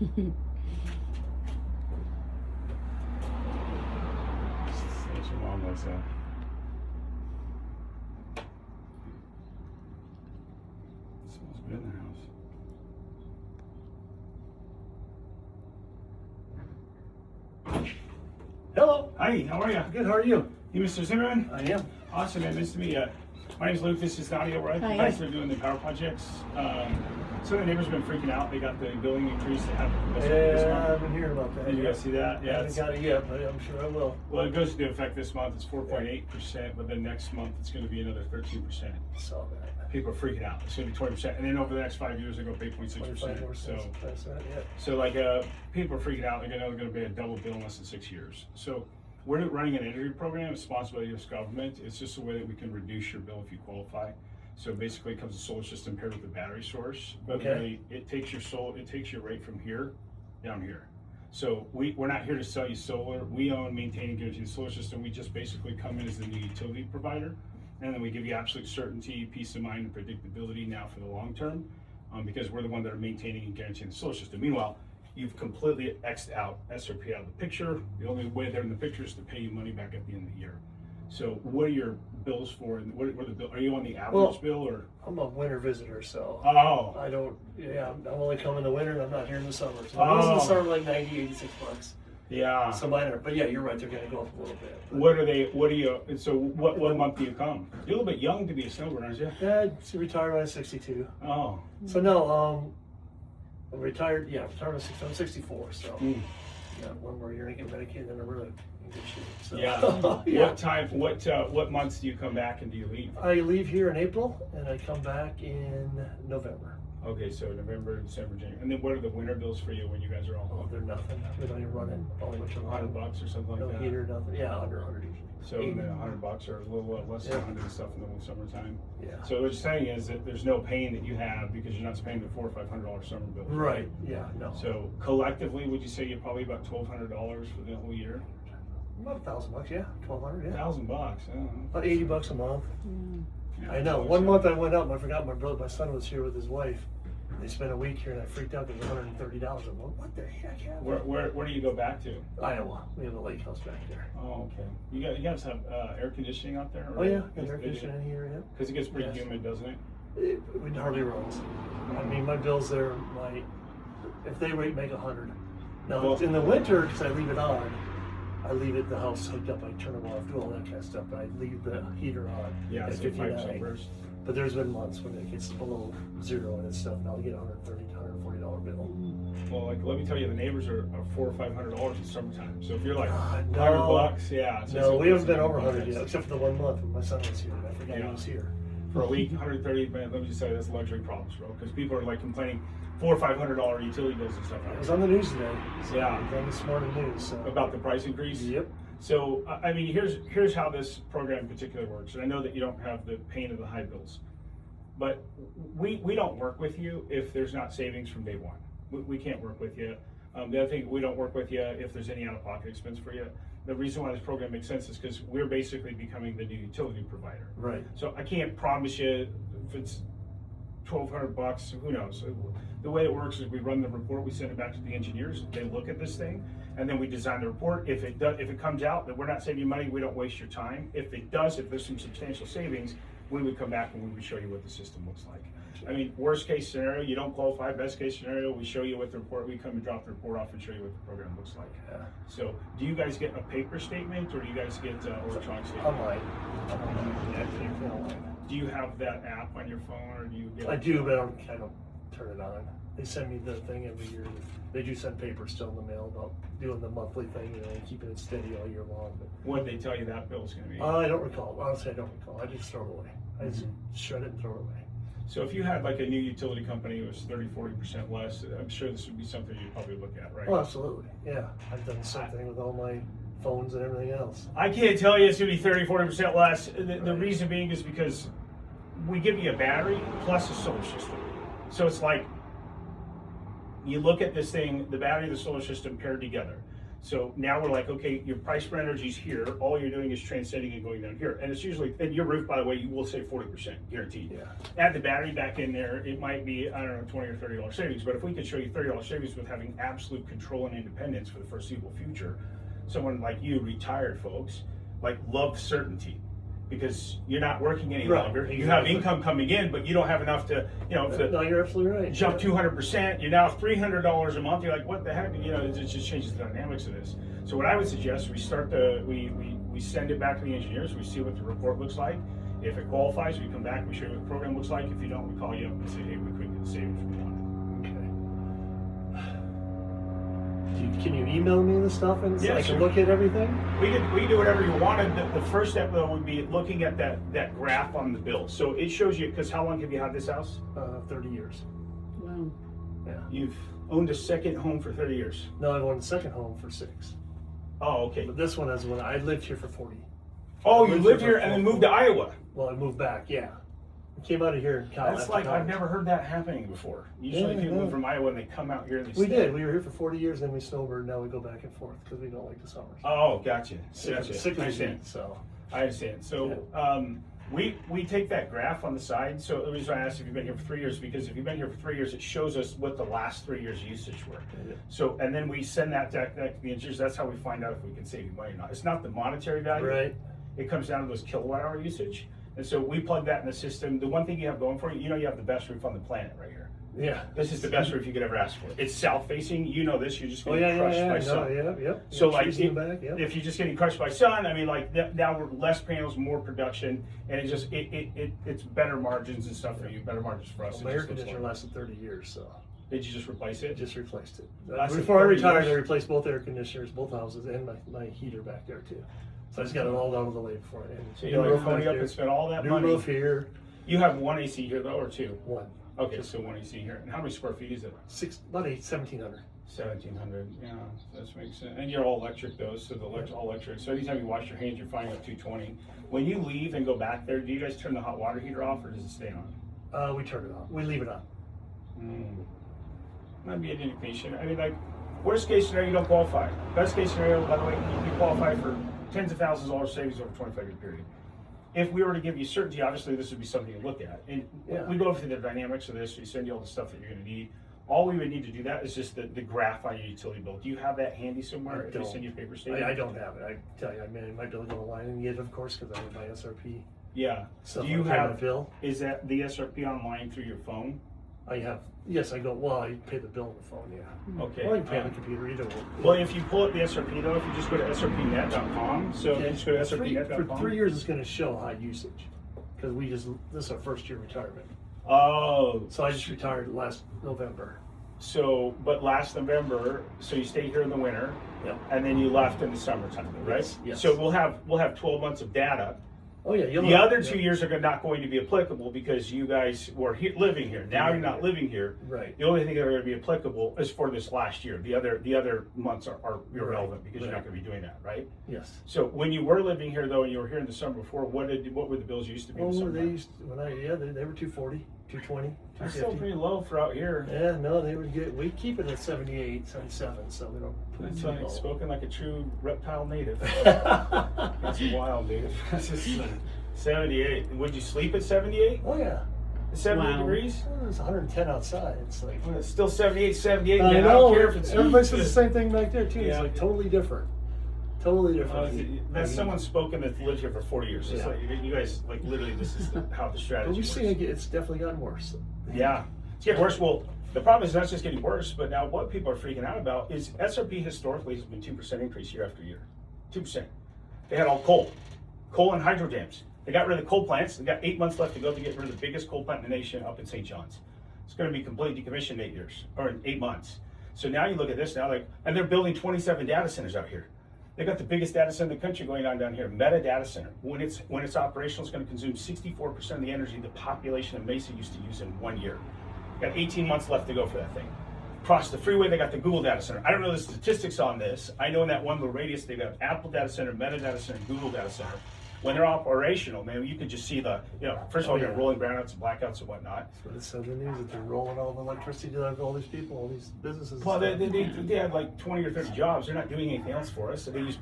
What your mom looks at. Smells good in the house. Hello. Hi, how are you? Good. How are you? You Mr. Zimmerman? I am. Awesome, man. Nice to meet you. My name's Luke. This is Nadia, right? Hi. You guys are doing the power projects. Some of the neighbors have been freaking out. They got the billing increase. They have this Yeah, month. I've been hearing about that. Did you guys see that? I Yeah. haven't got it yet, but I'm sure I will. Well, it goes into effect this month. It's 4.8%, but then next month it's going to be another 13%. Saw that. People are freaking out. It's going to be 20%, and then over the next 5 years, they go 8.6%. 25%. So, That's that, yeah. so like people are freaking out. They're going to be a double bill in less than 6 years. So we're running an energy program. It's sponsored by the U.S. government. It's just a way that we can reduce your bill if you qualify. So basically, it comes a solar system paired with a battery source. But Okay. really, it takes your rate from here down here. So we're not here to sell you solar. We own, maintain, and guarantee the solar system. We just basically come in as the new utility provider, and then we give you absolute certainty, peace of mind, and predictability now for the long term, because we're the one that are maintaining and guaranteeing the solar system. Meanwhile, you've completely X'd out SRP out of the picture. The only way they're in the picture is to pay you money back at the end of the year. So what are your bills for? And what are the bill? Are you on the average bill or? I'm a winter visitor, so Oh, I don't. Yeah, I'm only coming in the winter, and I'm not here in the summer. So Oh. most of the summer, like 90, 86 bucks. yeah. So minor, but yeah, you're right. They're gonna go up a little bit. But What are they? What do you? So what month do you come? You're a little bit young to be a snowbird, aren't you? yeah, I retired when I was 62. Oh. So no, I'm retired. Yeah, retired at 60. I'm 64. So Mm. yeah, one more year and get Medicaid, then I'm really in good shape. So. Yeah. yeah. What time? What months do you come back and do you leave? I leave here in April and I come back in November. Okay, so November, December, January, and then what are the winter bills for you when you guys are all Oh, home? they're nothing. We don't even run it. Only much of $100 or something No like that. heater, nothing. Yeah, under 100 usually. So then $100 or a little less than Yeah. 100 and stuff in the summertime. Yeah. So what you're saying is that there's no pain that you have because you're not spending the $400 or $500 summer bills. Right. Yeah. No. So collectively, would you say you're probably about $1,200 for the whole year? About $1,000. Yeah. 1,200. Yeah. $1,000. About $80 a month. Yeah, I know. so- One month I went up and I forgot my son was here with his wife. They spent a week here and I freaked out. It was $130. I'm like, what the heck happened? Where do you go back to? Iowa. We have a lake house back there. Oh, okay. You guys have air conditioning out there? Oh yeah, got air conditioning here. Yeah. Because it gets pretty Yes. humid, doesn't it? It hardly runs. I mean, my bills there, if they rate, make 100. Now Well- in the winter, because I leave it on, I leave it the house hooked up. I turn it off, do all that kind of stuff. But I leave the heater on Yeah, at so 5% 59. burst. But there's been months when it gets below zero and it's stuff, and I'll get a $130 to $140 bill. Well, like let me tell you, the neighbors are $400 or $500 in summertime. So if you're like God, no. $100, yeah. it's No, just- we haven't been it's over like 100 yet, except for the 1 month when my son was here. And I forgot Yeah. he was here. For a week, 130. Man, let me just say that's luxury problems, bro. Because people are like complaining $400 or $500 utility bills and stuff. It was on the news today. So Yeah. it was on this morning news. So. About the price increase. Yep. So I mean, here's how this program in particular works. And I know that you don't have the pain of the high bills, but we don't work with you if there's not savings from day one. We can't work with you. The other thing, we don't work with you if there's any out-of-pocket expense for you. The reason why this program makes sense is because we're basically becoming the new utility provider. Right. So I can't promise you if it's $1,200, who knows? The way it works is we run the report, we send it back to the engineers, they look at this thing, and then we design the report. If it comes out that we're not saving you money, we don't waste your time. If it does, if there's some substantial savings, we would come back and we would show you what the system looks like. I mean, worst case scenario, you don't qualify. Best case scenario, we show you what the report, we come and drop the report off and show you what the program looks like. Yeah. So do you guys get a paper statement or do you guys get electronic statement? Online. Yeah, everything online. Do you have that app on your phone or do you get I do, but I don't turn it on. They send me the thing every year. They do send papers still in the mail about doing the monthly thing, and keeping it steady all year long. But what did they tell you that bill's going to be? I don't recall. Honestly, I don't recall. I just throw it away. I just shred it and throw it away. So if you had like a new utility company, it was 30-40% less, I'm sure this would be something you'd probably look at, right? Oh, absolutely. Yeah, I've done the same thing with all my phones and everything else. I can't tell you it's going to be 30-40% less. The Right. reason being is because we give you a battery plus a solar system. So it's like you look at this thing, the battery and the solar system paired together. So now we're like, okay, your price per energy is here. All you're doing is transcending and going down here. And it's usually, and your roof, by the way, you will save 40%, guaranteed. Yeah. Add the battery back in there, it might be, I don't know, $20 or $30 savings. But if we could show you $30 savings with having absolute control and independence for the foreseeable future, someone like you, retired folks, like love certainty. Because you're not working any Right, longer. exactly. You have income coming in, but you don't have enough to, No, you're absolutely right. jump 200%. You're now $300 a month. You're like, what the heck? It just changes the dynamics of this. So what I would suggest, we send it back to the engineers. We see what the report looks like. If it qualifies, we come back. We show you what the program looks like. If you don't, we call you up and say, hey, we couldn't get the savings we wanted. Can you email me the stuff and Yeah, I can sure. look at everything? We can do whatever you wanted. The first step though would be looking at that graph on the bill. So it shows you, because how long have you had this house? 30 years. Wow. Yeah. You've owned a second home for 30 years. No, I owned a second home for 6. Oh, okay. But this one is when I lived here for 40. Oh, you lived lived here here for and then 4. moved to Iowa. Well, I moved back, yeah. I came out of here in college. That's like, I've never heard that happening before. Usually Yeah, people no. move from Iowa and they come out here and they We stay. did. We were here for 40 years, then we snowbird. Now we go back and forth because we don't like the summers. Oh, gotcha. Sick of Gotcha. sick of I the understand. heat, so. I understand. So we take that graph on the side. So the reason I asked if you've been here for 3 years, because if you've been here for 3 years, it shows us what the last 3 years usage were. Yeah. So, and then we send that to the engineers. That's how we find out if we can save you money or not. It's not the monetary value. Right. It comes down to those kilowatt hour usage. And so we plug that in the system. The one thing you have going for you, you have the best roof on the planet right here. Yeah. This is the best roof you could ever ask for. It's south facing. You know this. You're just Oh, getting crushed by yeah. sun. No, yep. So Yeah, like, trees in the back, yep. if you're just getting crushed by sun, I mean, like now we're less panels, more production, and it's better margins and stuff for you. Better margins for us. My It air just looks conditioner like- lasted 30 years, so Did you just replace I it? just replaced it. Lasted Before I 30 retired, years? I replaced both air conditioners, both houses, and my heater back there too. So I just got it all out of the way before. And So you're new like roof pony back up there. and spend all that New money. roof here, You have one AC here though, or two? one. Okay, so one AC here. And how many square feet is it? About 1700. 1,700. Yeah, that makes sense. And you're all electric though, so all electric. So anytime you wash your hands, you're finding up 220. When you leave and go back there, do you guys turn the hot water heater off, or does it stay on? We turn it on. We leave it on. Might be an indication. I mean, like, worst case scenario, you don't qualify. Best case scenario, by the way, you qualify for tens of thousands of dollars savings over a 25-year period. If we were to give you certainty, obviously this would be something to look at. And Yeah. we go through the dynamics of this. We send you all the stuff that you're going to need. All we would need to do that is just the graph on your utility bill. Do you have that handy somewhere? I If they don't. send you a paper statement? I don't have it. I tell you, I mean, I might be able to go online and get it, of course, because I have my SRP Yeah. stuff. Do you on my have? bill? Is that the SRP online through your phone? I have. Yes, I go. Well, I pay the bill on the phone. Yeah. Okay. Or I can pay on the computer. Either way. Well, if you pull up the SRP though, if you just go to srpnet.com, so Okay. just go to For srpnet.com. 3 years, it's going to show high usage because this is our first year retirement. Oh, So I just retired last November. so but last November, so you stayed here in the winter, Yep. and then you left in the summertime, right? Yes, yes. So we'll have 12 months of data. Oh yeah. The other 2 years are not going to be applicable because you guys were living here. Now you're not living here. Right. The only thing that are going to be applicable is for this last year. The other months are irrelevant because you're not going to be doing that, right? Yes. So when you were living here though, and you were here in the summer before, what were the bills used to be in the Oh, summer? they used they were 240, 220, That's still 250. pretty low for out here. Yeah, no, they would get. We keep it at 78, 77, so we don't put it That's too like low. spoken like a true reptile native. That's wild, dude. That's just 78. Would you sleep at 78? Oh yeah. 78 Wow. degrees? Well, it's 110 outside. It's like Well, it's still 78, I man. I know. don't care if it's Everybody says the same thing back there too. Yeah. It's like totally different. Totally different. That's someone spoken that's lived here for 40 years. It's Yeah. like, you guys, like, literally, this is how the But strategy we've works. seen it's definitely gotten worse. Yeah, it's getting worse. Well, the problem is not just getting worse, but now what people are freaking out about is SRP historically has been 2% increase year after year. 2%. They had all coal and hydro dams. They got rid of the coal plants. They got 8 months left to go to get rid of the biggest coal plant in the nation up in St. John's. It's going to be completely decommissioned in 8 years or in 8 months. So now you look at this now, like, and they're building 27 data centers out here. They got the biggest data center in the country going on down here, Meta Data Center. When it's operational, it's going to consume 64% of the energy the population of Mesa used to use in 1 year. Got 18 months left to go for that thing. Across the freeway, they got the Google Data Center. I don't know the statistics on this. I know in that one little radius, they got Apple Data Center, Meta Data Center, Google Data Center. when they're operational, man, you could just see the, first of all, Oh, you're yeah. rolling brownouts and blackouts and whatnot. But it said in the news that they're rolling all the electricity to all these people, all these businesses. and Well, stuff. they have like 20 or 30 jobs. They're not doing anything else for us. So they use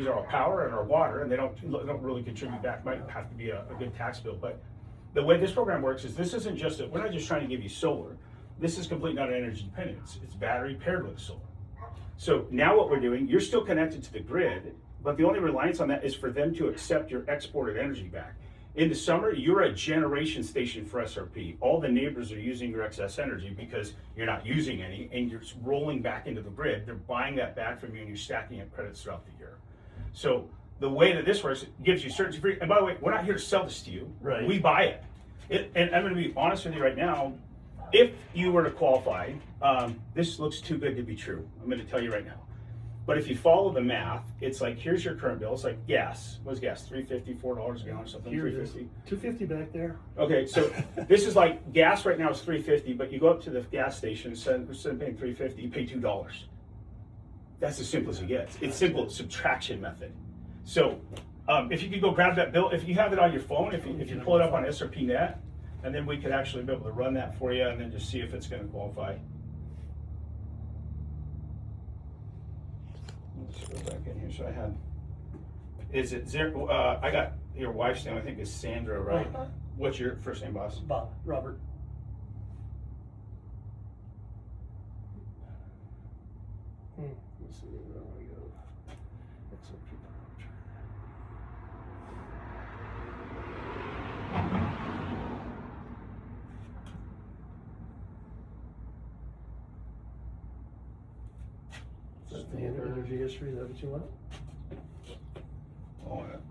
our power and our water, and they don't really contribute back. Might have to be a good tax bill. But the way this program works is this isn't just we're not just trying to give you solar. This is completely not energy dependent. It's battery paired with solar. So now what we're doing, you're still connected to the grid, but the only reliance on that is for them to accept your exported energy back. In the summer, you're a generation station for SRP. All the neighbors are using your excess energy because you're not using any, and you're rolling back into the grid. They're buying that back from you, and you're stacking up credits throughout the year. So the way that this works, it gives you certainty. And by the way, we're not here to sell this to you. Right. We buy it. And I'm going to be honest with you right now. If you were to qualify, this looks too good to be true. I'm going to tell you right now. But if you follow the math, it's like, here's your current bill. It's like gas. What's gas? $3.50, $4 a gallon or something? Here it is. $3.50. $2.50 back there. Okay, so this is like gas right now is $3.50, but you go up to the gas station, instead of paying $3.50, you pay $2. That's as simple as it gets. It's simple subtraction method. So if you could go grab that bill, if you have it on your phone, if you pull it up on SRP Net, and then we could actually be able to run that for you and then just see if it's going to qualify. Let's go back in here. So I had, is it zero? I got your wife's name, I think is Sandra, right? Uh-huh. What's your first name, boss? Bob, Robert. Let's see where I want to go. Is that the energy history? Is that what you want?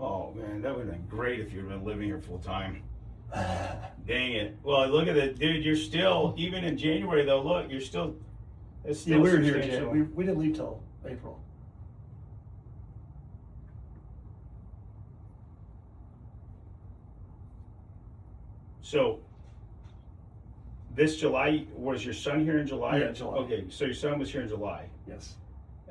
Oh man, that would have been great if you'd been living here full time. Dang it. Well, look at it, dude. You're still, even in January though, look, you're still, it's still Yeah, we were here. substantial. We didn't leave till April. So, this July, was your son here in July? Yeah, July. Okay, so your son was here in July. Yes.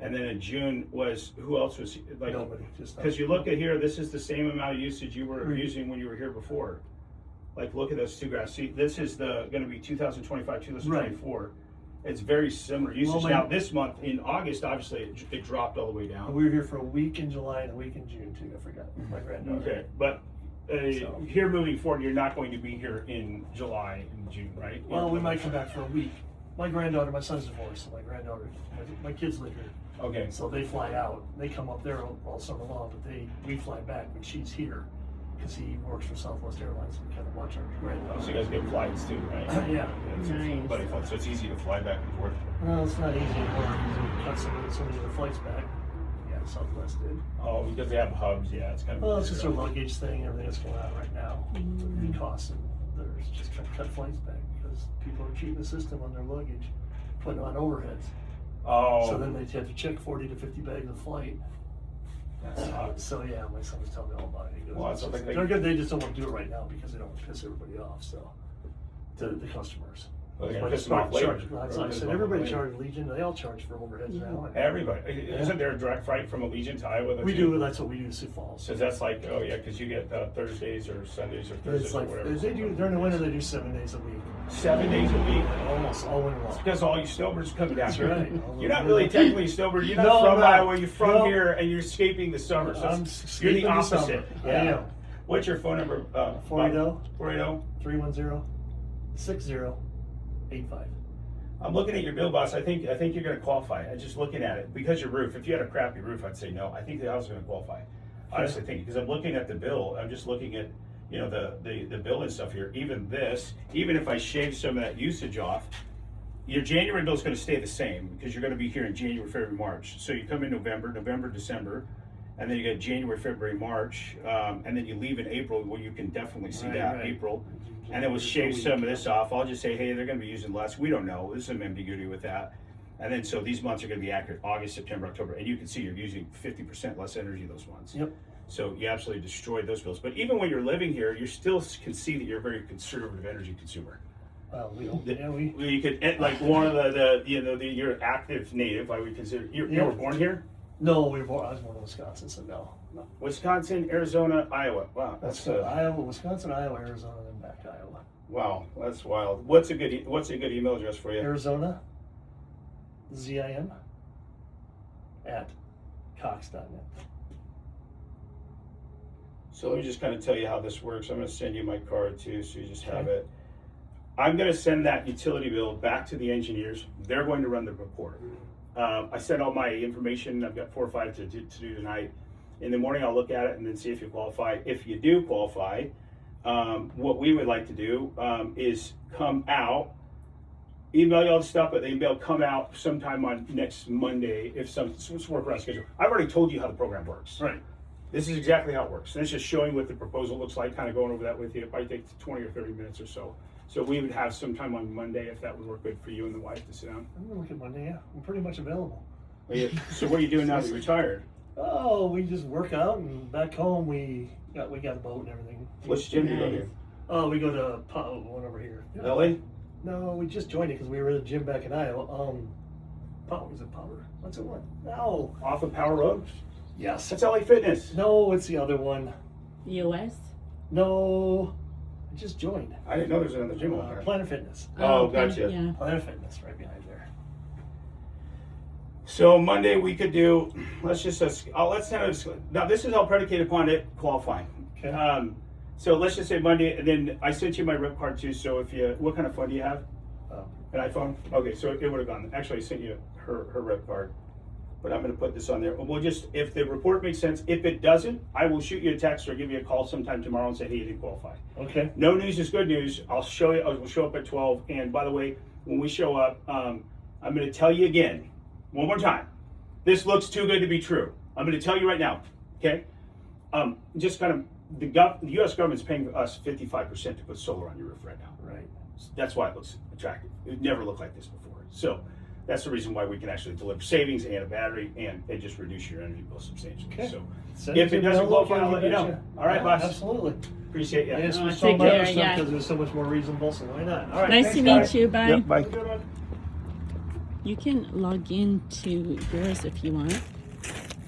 And then in June was, who else was, like, Nobody. Just because you look at here, this is the same amount of usage you were Right. using when you were here before. Like, look at those two graphs. See, this is gonna be 2025, 2024. It's very similar usage. Well, Now, this month, in August, obviously, it dropped all the way down. We were here for a week in July and a week in June too. I forgot my granddaughter. Okay, but So- here moving forward, you're not going to be here in July and June, right? Well, we might come back for a week. My granddaughter, my son's divorced, so my kids live here. Okay, So they fly out. They come up there all summer long, but we fly back when she's here because he works for Southwest Airlines. We kind of watch our granddaughter. so you guys get flights too, right? Yeah. It's Nice. buddy flights, so it's easy to fly back and forth. Well, it's not easy anymore because we cut some of the other flights back. Yeah, Southwest did. Oh, because they have hubs, yeah, it's kind of. Well, it's just a luggage thing, everything that's going on right now. The costs and there's just trying to cut flights back because people are cheating the system on their luggage, putting on overheads. Oh. So then they have to check 40 to 50 bags a flight. That sucks. So yeah, my son was telling me all about it. He goes, Well, it's like they're good. They just don't want to do it right now because they don't want to piss everybody off. So to the customers. Well, they're But pissing off charge- later. That's like I said, everybody charges Legion. They all charge for overheads now. Everybody. Isn't there a direct flight from Allegiant to Iowa? We do. That's what we do in Sioux Falls. So that's like, oh yeah, because you get Thursdays or Sundays or Thursdays It's or like whatever. they do during the winter. They do 7 days a week, 7 days a week. almost all winter long. It's because all you snowbirds are coming down That's here. right. You're not really technically a snowbird. You're not No, from I'm not. Iowa. You're from No. here, and you're escaping the summer. So I'm you're the escaping the opposite. summer. I Yeah. am. What's your phone number? 480 480. 310 6085. I'm looking at your bill, boss. I think you're going to qualify. I'm just looking at it because your roof. If you had a crappy roof, I'd say no. I think the house is going to qualify. Honestly, think because I'm looking at the bill. I'm just looking at the bill and stuff here. Even this, even if I shave some of that usage off, your January bill is going to stay the same because you're going to be here in January, February, March. So you come in November, December, and then you get January, February, March, and then you leave in April. Well, you can definitely see that April. And then we'll shave some of this off. I'll just say, hey, they're going to be using less. We don't know. There's some ambiguity with that. And then so these months are going to be accurate: August, September, October, and you can see you're using 50% less energy those months. Yep. So you absolutely destroyed those bills. But even when you're living here, you still can see that you're a very conservative energy consumer. You could like one of you're active native. I would consider you were born here. No, I was born in Wisconsin, so no. Wisconsin, Arizona, Iowa. Wow, That's that's Iowa, Wisconsin, Iowa, Arizona, and back to Iowa. wow, that's wild. What's a good email address for you? Arizona, ZIM, at cox.net. So let me just kind of tell you how this works. I'm going to send you my card too, so you just have Okay. it. I'm going to send that utility bill back to the engineers. They're going to run the report. I sent all my information. I've got 4 or 5 to do tonight. In the morning, I'll look at it and then see if you qualify. If you do qualify, what we would like to do is come out, email you all the stuff, but the email come out sometime on next Monday if some work around schedule. I've already told you how the program works. Right. This is exactly how it works. And it's just showing what the proposal looks like, kind of going over that with you. It probably takes 20 or 30 minutes or so. So we would have some time on Monday if that would work good for you and the wife to sit down. I'm gonna look at Monday, yeah. I'm pretty much available. So what are you doing now that you're retired? Oh, we just work out, and back home we got a boat and everything. Which gym do you go to? Oh, we go to one over here. LA? No, we just joined it because we were at the gym back in Iowa. Is it Power? What's it one? No. Off of Power Road? Yes. That's LA Fitness. No, it's the other one. US? No, I just joined. I didn't know there was another gym over there. Planet Fitness. Oh, gotcha. Yeah. Planet Fitness, right behind there. So Monday we could do, let's now this is all predicated upon it qualifying. Okay. So let's just say Monday, and then I sent you my rep card too, so if you, what kind of phone do you have? An iPhone? Okay, so it would have gone, actually I sent you her rep card, but I'm gonna put this on there. We'll just, if the report makes sense, if it doesn't, I will shoot you a text or give you a call sometime tomorrow and say, hey, you didn't qualify. Okay. No news is good news. I'll show you, we'll show up at 12, and by the way, when we show up, I'm gonna tell you again, one more time, this looks too good to be true. I'm gonna tell you right now, okay? Just kind of, the US government's paying us 55% to put solar on your roof right now. Right. That's why it looks attractive. It never looked like this before. So that's the reason why we can actually deliver savings and a battery and just reduce your energy bill substantially. Okay. So Send if us it a doesn't bill, qualify, I'll let you know. All right, boss. Absolutely. Appreciate you. Yes, Oh, we take sold care, other stuff yeah. because it was so much more reasonable, so why not? All right. Nice thanks, to guys. meet you. Bye. Yep, bye. Have a good one. You can log into yours if you want.